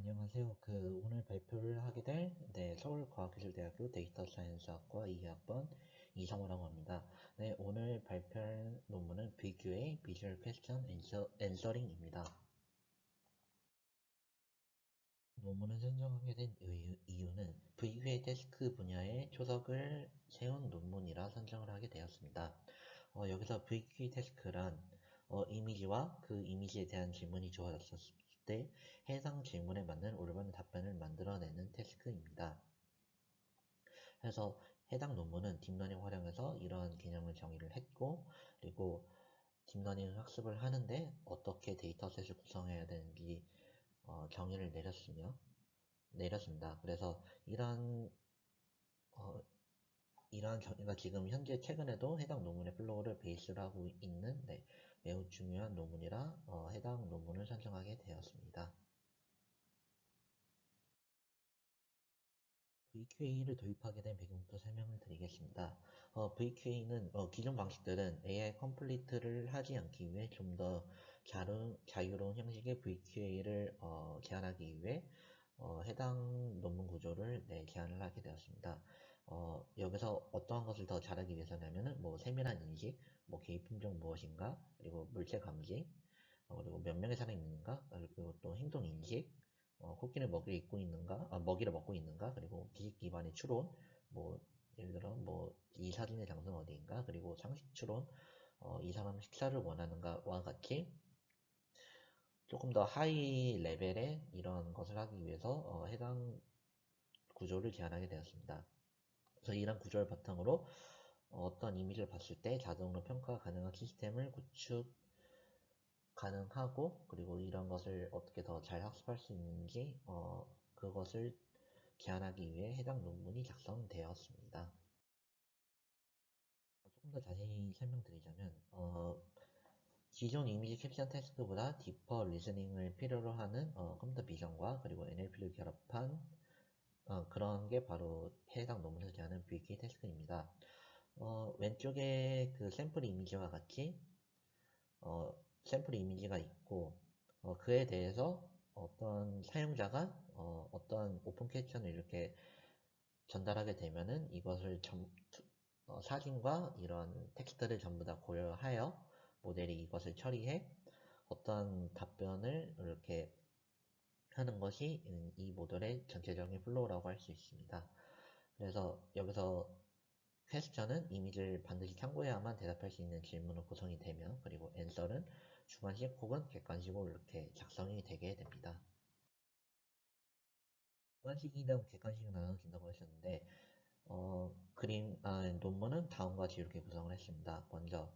안녕하세요. 오늘 발표를 하게 될 서울과학기술대학교 데이터 사이언스학과 2학번 이성호라고 합니다. 네, 오늘 발표할 논문은 VQA Visual Question Answering입니다. 논문을 선정하게 된 이유는 VQA 태스크 분야에 초석을 세운 논문이라 선정을 하게 되었습니다. 여기서 VQA 태스크란 이미지와 그 이미지에 대한 질문이 주어졌을 때 해당 질문에 맞는 올바른 답변을 만들어내는 태스크입니다. 그래서 해당 논문은 딥러닝 활용해서 이러한 개념을 정의를 했고, 그리고 딥러닝 학습을 하는데 어떻게 데이터셋을 구성해야 되는지 정의를 내렸습니다. 그래서 어, 이러한 정의가 지금 현재 최근에도 해당 논문의 플로우를 베이스로 하고 있는 매우 중요한 논문이라 해당 논문을 선정하게 되었습니다. VQA를 도입하게 된 배경부터 설명을 드리겠습니다. VQA는 기존 방식들은 AI 컴플리트를 하지 않기 위해 좀 더 자유로운 형식의 VQA를 제안하기 위해 해당 논문 구조를 제안을 하게 되었습니다. 여기서 어떠한 것을 더 잘하기 위해서냐면은 세밀한 인식, 개입 품종 무엇인가, 그리고 물체 감지, 그리고 몇 명의 사람이 있는가, 그리고 또 행동 인식, 코끼리 먹이를 입고 있는가, 먹이를 먹고 있는가, 그리고 기식 기반의 추론, 뭐 예를 들어 이 사진의 장소는 어디인가, 그리고 상식 추론, 이 사람 식사를 원하는가와 같이 조금 더 하이 레벨의 이런 것을 하기 위해서 해당 구조를 제안하게 되었습니다. 그래서 이런 구조를 바탕으로 어떤 이미지를 봤을 때 자동으로 평가 가능한 시스템을 구축 가능하고, 그리고 이런 것을 어떻게 더 잘 학습할 수 있는지 그것을 제안하기 위해 해당 논문이 작성되었습니다. 조금 더 자세히 설명드리자면 기존 이미지 캡션 태스크보다 디퍼 리스닝을 필요로 하는 컴퓨터 비전과 그리고 NLP를 결합한 그런 게 바로 해당 논문에서 제안하는 VK 태스크입니다. 왼쪽에 그 샘플 이미지와 같이 샘플 이미지가 있고 그에 대해서 어떤 사용자가 어떤 오픈 캡션을 이렇게 전달하게 되면은 이것을 사진과 이런 텍스트를 전부 다 고려하여 모델이 이것을 처리해 어떤 답변을 이렇게 하는 것이 이 모델의 전체적인 플로우라고 할 수 있습니다. 그래서 여기서 퀘스천은 이미지를 반드시 참고해야만 대답할 수 있는 질문으로 구성이 되며, 그리고 앤서는 주관식 혹은 객관식으로 이렇게 작성이 되게 됩니다. 주관식이랑 객관식이 나눠진다고 하셨는데 논문은 다음과 같이 이렇게 구성을 했습니다. 먼저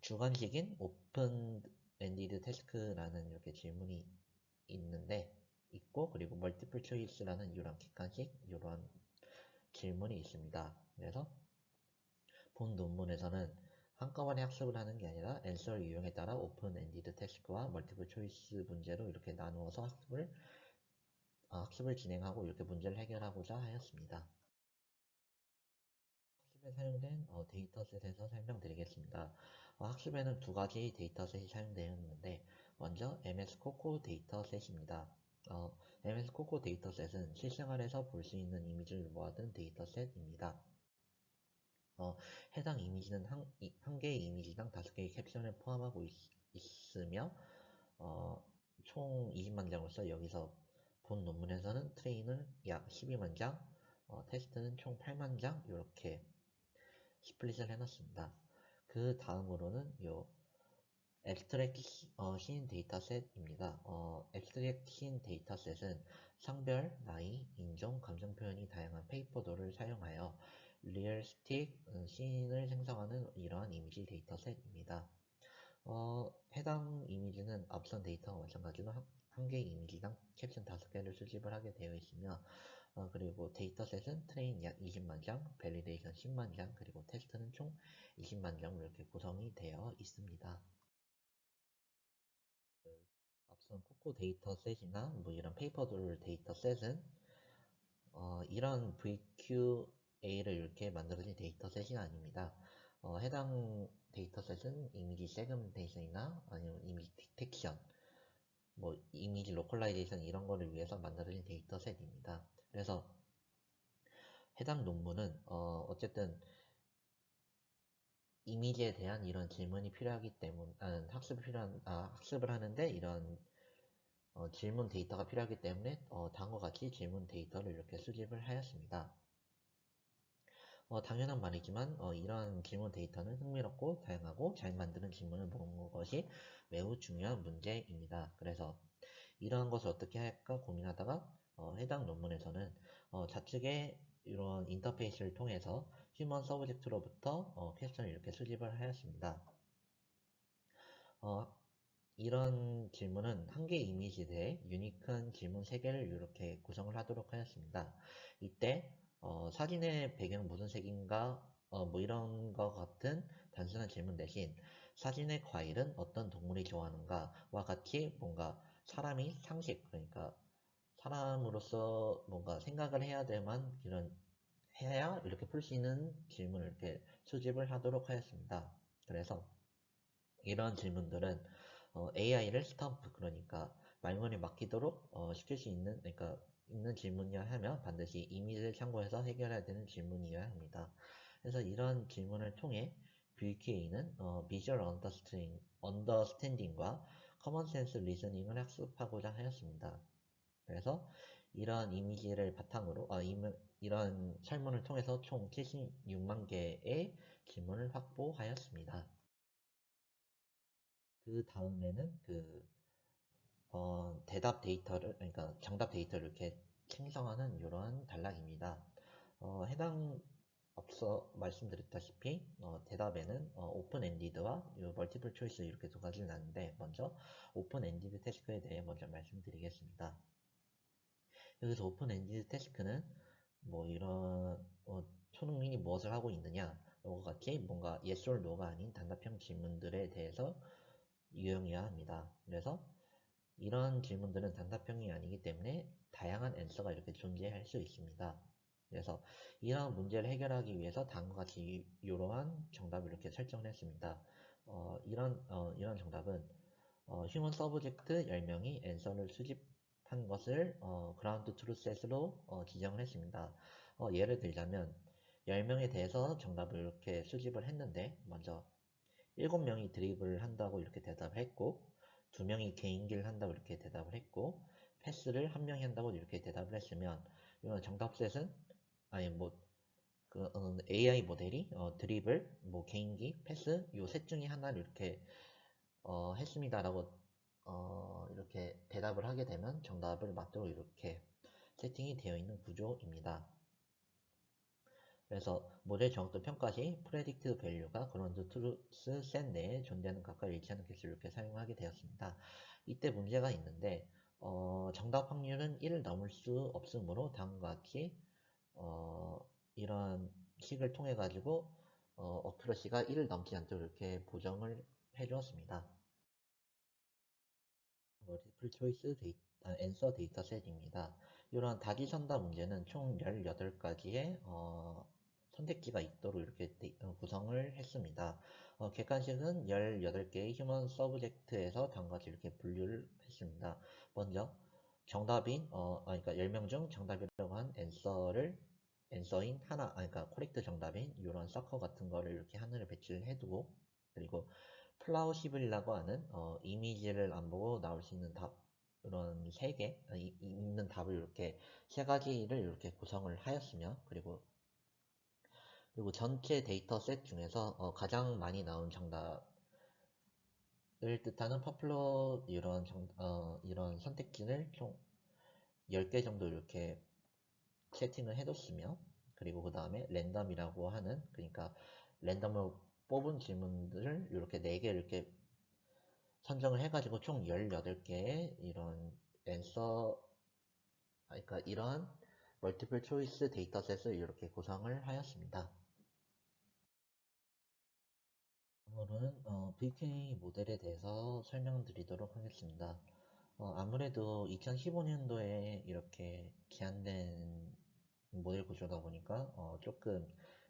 주관식인 오픈 엔디드 태스크라는 이렇게 질문이 있고, 그리고 멀티플 초이스라는 이런 객관식 이러한 질문이 있습니다. 그래서 본 논문에서는 한꺼번에 학습을 하는 게 아니라 앤서 유형에 따라 오픈 엔디드 태스크와 멀티플 초이스 문제로 이렇게 나누어서 학습을 진행하고 이렇게 문제를 해결하고자 하였습니다. 학습에 사용된 데이터셋에서 설명드리겠습니다. 학습에는 두 가지 데이터셋이 사용되었는데, 먼저 MS 코코 데이터셋입니다. MS 코코 데이터셋은 실생활에서 볼 수 있는 이미지를 모아둔 데이터셋입니다. 해당 이미지는 한 개의 이미지당 5개의 캡션을 포함하고 있으며 총 20만 장으로서 여기서 본 논문에서는 트레인을 약 12만 장, 테스트는 총 8만 장 이렇게 스플릿을 해놨습니다. 그 다음으로는 앱스트랙트 씬 데이터셋입니다. 앱스트랙트 씬 데이터셋은 성별, 나이, 인종, 감정 표현이 다양한 페이퍼도를 사용하여 리얼스틱 씬을 생성하는 이러한 이미지 데이터셋입니다. 해당 이미지는 앞선 데이터와 마찬가지로 한 개의 이미지당 캡션 5개를 수집을 하게 되어 있으며, 그리고 데이터셋은 트레인 약 20만 장, 밸리데이션 10만 장, 그리고 테스트는 총 20만 장으로 이렇게 구성이 되어 있습니다. 앞선 코코 데이터셋이나 이런 페이퍼돌 데이터셋은 이런 VQA를 이렇게 만들어진 데이터셋이 아닙니다. 해당 데이터셋은 이미지 세그멘테이션이나 아니면 이미지 디텍션, 뭐 이미지 로컬라이제이션 이런 거를 위해서 만들어진 데이터셋입니다. 그래서 해당 논문은 어쨌든 이미지에 대한 이런 질문이 필요하기 때문, 학습을 하는데 이런 질문 데이터가 필요하기 때문에 다음과 같이 질문 데이터를 이렇게 수집을 하였습니다. 당연한 말이지만 이러한 질문 데이터는 흥미롭고 다양하고 잘 만드는 질문을 모으는 것이 매우 중요한 문제입니다. 그래서 이러한 것을 어떻게 할까 고민하다가 해당 논문에서는 좌측에 이런 인터페이스를 통해서 휴먼 서브젝트로부터 퀘스천을 이렇게 수집을 하였습니다. 어, 이런 질문은 한 개의 이미지에 대해 유니크한 질문 3개를 이렇게 구성을 하도록 하였습니다. 이때 사진의 배경 무슨 색인가 뭐 이런 것 같은 단순한 질문 대신 사진의 과일은 어떤 동물이 좋아하는가와 같이 뭔가 사람이 상식, 그러니까 사람으로서 뭔가 생각을 해야 되만 해야 이렇게 풀 수 있는 질문을 이렇게 수집을 하도록 하였습니다. 그래서 이런 질문들은 AI를 스탬프, 그러니까 말문이 막히도록 시킬 수 있는, 그러니까 있는 질문이어야 하며 반드시 이미지를 참고해서 해결해야 되는 질문이어야 합니다. 그래서 이런 질문을 통해 VQA는 Visual Understanding과 Common Sense Reasoning을 학습하고자 하였습니다. 그래서 이러한 이미지를 바탕으로 이런 설문을 통해서 총 76만 개의 질문을 확보하였습니다. 그 다음에는 대답 데이터를, 그러니까 정답 데이터를 이렇게 생성하는 이러한 단락입니다. 앞서 말씀드렸다시피 대답에는 오픈 엔디드와 멀티플 초이스 이렇게 두 가지를 나는데, 먼저 오픈 엔디드 태스크에 대해 먼저 말씀드리겠습니다. 여기서 오픈 엔디드 태스크는 뭐 이런 초능민이 무엇을 하고 있느냐 이와 같이 뭔가 yes or no가 아닌 단답형 질문들에 대해서 유형해야 합니다. 그래서 이런 질문들은 단답형이 아니기 때문에 다양한 앤서가 이렇게 존재할 수 있습니다. 그래서 이러한 문제를 해결하기 위해서 다음과 같이 이러한 정답을 이렇게 설정을 했습니다. 이런 정답은 휴먼 서브젝트 10명이 앤서를 수집한 것을 그라운드 트루셋으로 지정을 했습니다. 예를 들자면 10명에 대해서 정답을 이렇게 수집을 했는데, 먼저 7명이 드리블을 한다고 이렇게 대답을 했고, 2명이 개인기를 한다고 이렇게 대답을 했고, 패스를 1명이 한다고 이렇게 대답을 했으면, 이런 정답셋은 아니 뭐 AI 모델이 드리블, 뭐 개인기, 패스 요 셋 중에 하나를 이렇게 했습니다라고 이렇게 대답을 하게 되면 정답을 맞도록 이렇게 세팅이 되어 있는 구조입니다. 그래서 모델 정확도 평가 시 프레딕트 밸류가 그라운드 트루스 셋 내에 존재하는 각각 일치하는 개수를 이렇게 사용하게 되었습니다. 이때 문제가 있는데 정답 확률은 1을 넘을 수 없으므로 다음과 같이 이런 식을 통해 가지고 어큐러시가 1을 넘지 않도록 이렇게 보정을 해 주었습니다. 멀티플 초이스 앤서 데이터셋입니다. 이런 다지선다 문제는 총 18가지의 선택지가 있도록 이렇게 구성을 했습니다. 객관식은 18개의 휴먼 서브젝트에서 다음과 같이 이렇게 분류를 했습니다. 먼저 정답인, 그러니까 10명 중 정답이라고 한 앤서인 하나, 그러니까 코렉트 정답인 이런 서커 같은 거를 이렇게 하나를 배치를 해두고, 그리고 플라우시블이라고 하는 이미지를 안 보고 나올 수 있는 답, 이런 있는 답을 이렇게 3가지를 이렇게 구성을 하였으며, 그리고 전체 데이터셋 중에서 가장 많이 나온 정답을 뜻하는 퍼플러 이런 선택지를 총 10개 정도 이렇게 세팅을 해뒀으며, 그리고 그 다음에 랜덤이라고 하는, 그러니까 랜덤으로 뽑은 질문들을 이렇게 4개 이렇게 선정을 해가지고 총 18개의 이런 앤서, 그러니까 이러한 멀티플 초이스 데이터셋을 이렇게 구성을 하였습니다. 다음으로는 VK 모델에 대해서 설명드리도록 하겠습니다. 아무래도 2015년도에 이렇게 기한된 모델 구조다 보니까 조금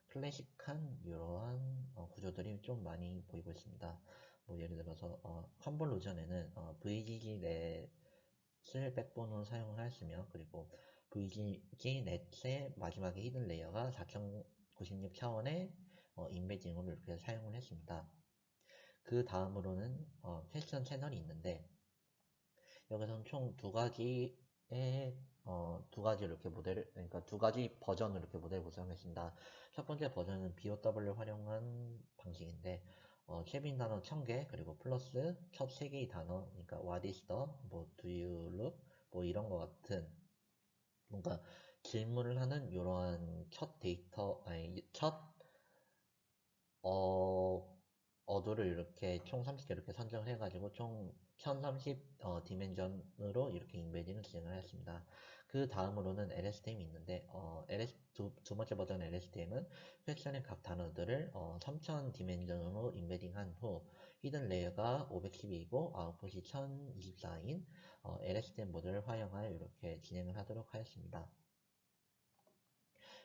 클래식한 이러한 구조들이 좀 많이 보이고 있습니다. 뭐 예를 들어서 컨볼루션에는 VGG 넷을 백본으로 사용을 하였으며, 그리고 VGG 넷의 마지막에 히든 레이어가 4096 차원의 임베딩으로 이렇게 사용을 했습니다. 그 다음으로는 퀘스천 채널이 있는데, 여기서는 총 두 가지 이렇게 모델을, 그러니까 두 가지 버전으로 이렇게 모델을 구성했습니다. 첫 번째 버전은 BOW를 활용한 방식인데, 최빈 단어 1000개, 그리고 플러스 첫 3개의 단어, 그러니까 what is the, 뭐 do you look, 뭐 이런 거 같은, 뭔가 질문을 하는 이러한 첫 데이터, 아니, 어도를 이렇게 총 30개 이렇게 선정을 해가지고 총 1030 디멘전으로 이렇게 인베딩을 진행을 했습니다. 그 다음으로는 LSTM이 있는데, 두 번째 버전 LSTM은 퀘션의 각 단어들을 3000 디멘전으로 인베딩한 후 히든 레이어가 512이고 아웃풋이 1024인 LSTM 모델을 활용하여 이렇게 진행을 하도록 하였습니다.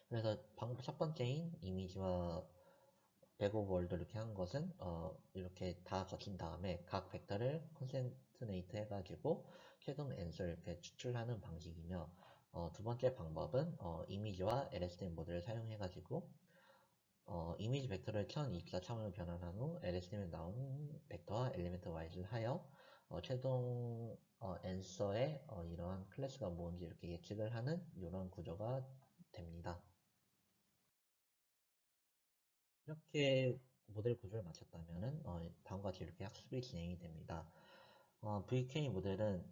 그래서 방법 첫 번째인 이미지와 백오브 월드 이렇게 한 것은 이렇게 다 거친 다음에 각 벡터를 컨센트네이트 해가지고 최종 앤서를 이렇게 추출하는 방식이며, 두 번째 방법은 이미지와 LSTM 모델을 사용해가지고 이미지 벡터를 1024 차원으로 변환한 후 LSTM에 나온 벡터와 엘리멘트 와이즈를 하여 최종 앤서의 이러한 클래스가 뭔지 이렇게 예측을 하는 이런 구조가 됩니다. 이렇게 모델 구조를 마쳤다면은 다음과 같이 이렇게 학습이 진행이 됩니다. VK 모델은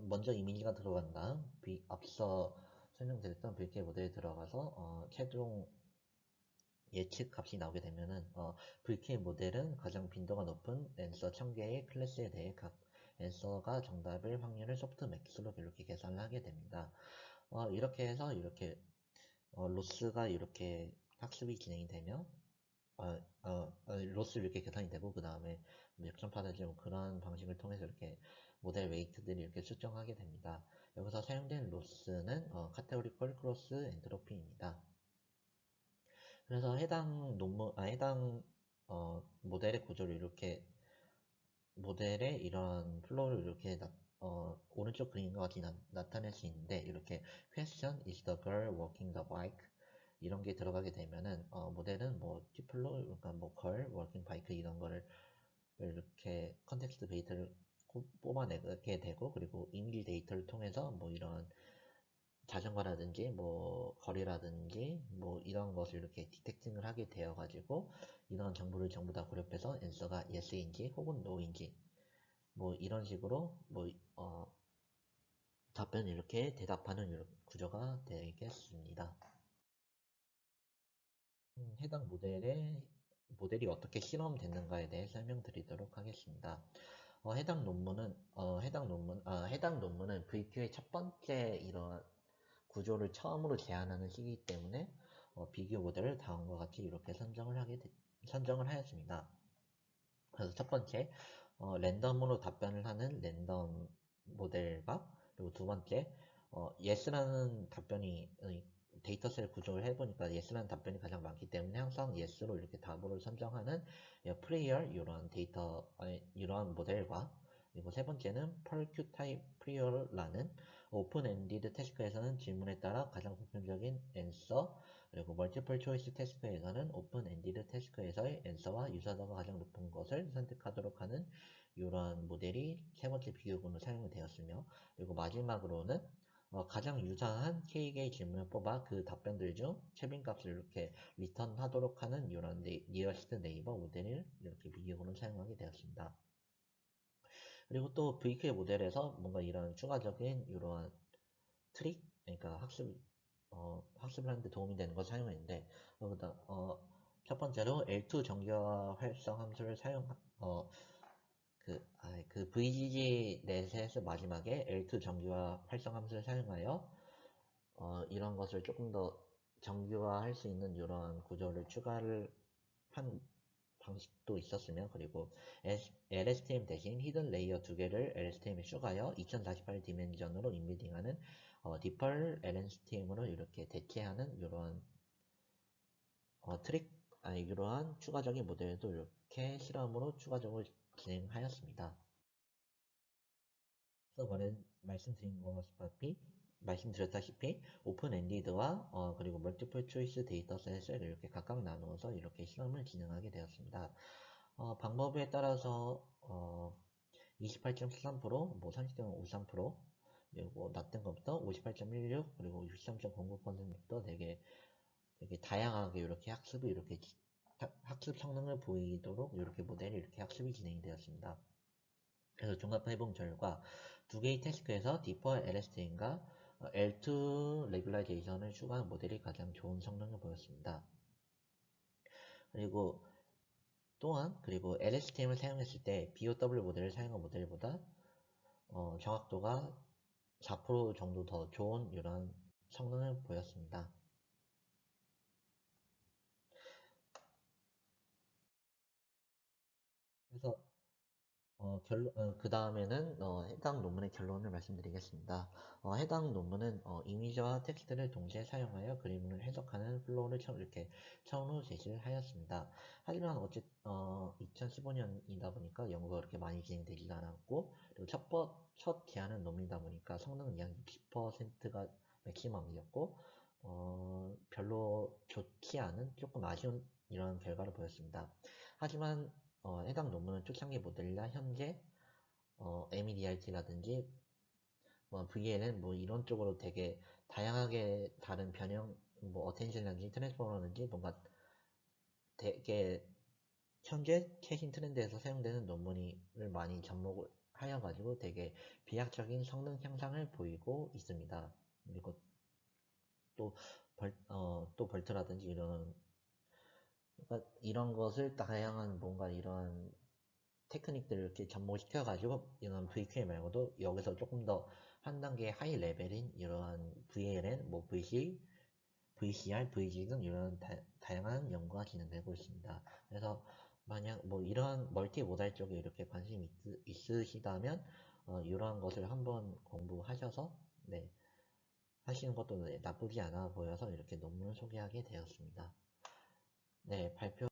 먼저 이미지가 들어간 다음 앞서 설명드렸던 VK 모델에 들어가서 최종 예측 값이 나오게 되면은 VK 모델은 가장 빈도가 높은 앤서 1000개의 클래스에 대해 각 앤서가 정답일 확률을 소프트맥스로 이렇게 계산을 하게 됩니다. 이렇게 해서 이렇게 로스가 이렇게 학습이 진행이 되며 로스 이렇게 계산이 되고, 그 다음에 역전 파다지 그런 방식을 통해서 이렇게 모델 웨이트들이 이렇게 수정하게 됩니다. 여기서 사용된 로스는 카테고리컬 크로스 엔트로피입니다. 그래서 해당 모델의 구조를 이렇게 모델의 이런 플로우를 이렇게 오른쪽 그림과 같이 나타낼 수 있는데, 이렇게 question is the girl walking the bike 이런 게 들어가게 되면은 모델은 뭐 튜플로, 그러니까 뭐 girl walking bike 이런 거를 이렇게 컨텍스트 데이터를 뽑아내게 되고, 그리고 이미지 데이터를 통해서 뭐 이런 자전거라든지 뭐 거리라든지 뭐 이런 것을 이렇게 디텍팅을 하게 되어 가지고 이런 정보를 전부 다 고려해서 앤서가 yes인지 혹은 no인지 뭐 이런 식으로 뭐 답변을 이렇게 대답하는 구조가 되겠습니다. 해당 모델이 어떻게 실험됐는가에 대해 설명드리도록 하겠습니다. 해당 논문은 VQ의 첫 번째 이런 구조를 처음으로 제안하는 시기이기 때문에 비교 모델을 다음과 같이 이렇게 선정을 하였습니다. 그래서 첫 번째, 랜덤으로 답변을 하는 랜덤 모델과, 그리고 두 번째, yes라는 답변이 데이터셋 구조를 해보니까 yes라는 답변이 가장 많기 때문에 항상 yes로 이렇게 답으로 선정하는 prior 이러한 모델과, 그리고 세 번째는 per type prior라는 오픈-엔디드 태스크에서는 질문에 따라 가장 보편적인 answer, 그리고 멀티플 초이스 태스크에서는 오픈-엔디드 태스크에서의 앤서와 유사도가 가장 높은 것을 선택하도록 하는 이러한 모델이 세 번째 비교군으로 사용이 되었으며, 그리고 마지막으로는 가장 유사한 K개의 질문을 뽑아 그 답변들 중 최빈값을 이렇게 리턴하도록 하는 이런 니어스트 네이버 모델을 이렇게 비교군으로 사용하게 되었습니다. 그리고 또 VK 모델에서 뭔가 이런 추가적인 이러한 트릭, 그러니까 학습을 하는데 도움이 되는 걸 사용했는데, 첫 번째로 L2 정교화 활성 함수를 그 VGG 넷에서 마지막에 L2 정교화 활성 함수를 사용하여 이런 것을 조금 더 정교화할 수 있는 이런 구조를 추가를 한 방식도 있었으며, 그리고 LSTM 대신 히든 레이어 두 개를 LSTM에 추가하여 2048 디멘전으로 인베딩하는 디펄 LSTM으로 이렇게 대체하는 이런 트릭 이러한 추가적인 모델도 이렇게 실험으로 추가적으로 진행하였습니다. 그래서 말씀드렸다시피 오픈 엔디드와 그리고 멀티플 초이스 데이터셋을 이렇게 각각 나누어서 이렇게 실험을 진행하게 되었습니다. 방법에 따라서 28.73%, 뭐 30.53%, 그리고 낮은 것부터 58.16, 그리고 63.09%부터 되게 다양하게 이렇게 학습 성능을 보이도록 이렇게 모델이 이렇게 학습이 진행이 되었습니다. 그래서 종합해본 결과 두 개의 태스크에서 디퍼 LSTM과 L2 레귤라이제이션을 추가한 모델이 가장 좋은 성능을 보였습니다. 그리고 LSTM을 사용했을 때 BOW 모델을 사용한 모델보다 정확도가 4% 정도 더 좋은 이런 성능을 보였습니다. 그래서 그 다음에는 해당 논문의 결론을 말씀드리겠습니다. 해당 논문은 이미지와 텍스트를 동시에 사용하여 그림을 해석하는 플로우를 처음으로 제시를 하였습니다. 하지만 2015년이다 보니까 연구가 그렇게 많이 진행되지가 않았고, 그리고 첫 제안은 논문이다 보니까 성능은 약 60%가 맥시멈이었고, 별로 좋지 않은 조금 아쉬운 이런 결과를 보였습니다. 하지만 해당 논문은 초창기 모델이나 현재 MEDRT라든지 VLN 이런 쪽으로 되게 다양하게 다른 변형 어텐션이라든지 트랜스포머라든지 뭔가 되게 현재 최신 트렌드에서 사용되는 논문을 많이 접목을 하여가지고 되게 비약적인 성능 향상을 보이고 있습니다. 그리고 또 벌트라든지 이런 것을 다양한 뭔가 이런 테크닉들을 이렇게 접목시켜가지고 이런 VQA 말고도 여기서 조금 더 한 단계 하이 레벨인 이러한 VLN, VC, VCR, VG 등 이런 다양한 연구가 진행되고 있습니다. 그래서 만약 이런 멀티 모달 쪽에 이렇게 관심 있으시다면 이러한 것을 한번 공부하셔서 하시는 것도 나쁘지 않아 보여서 이렇게 논문을 소개하게 되었습니다. 발표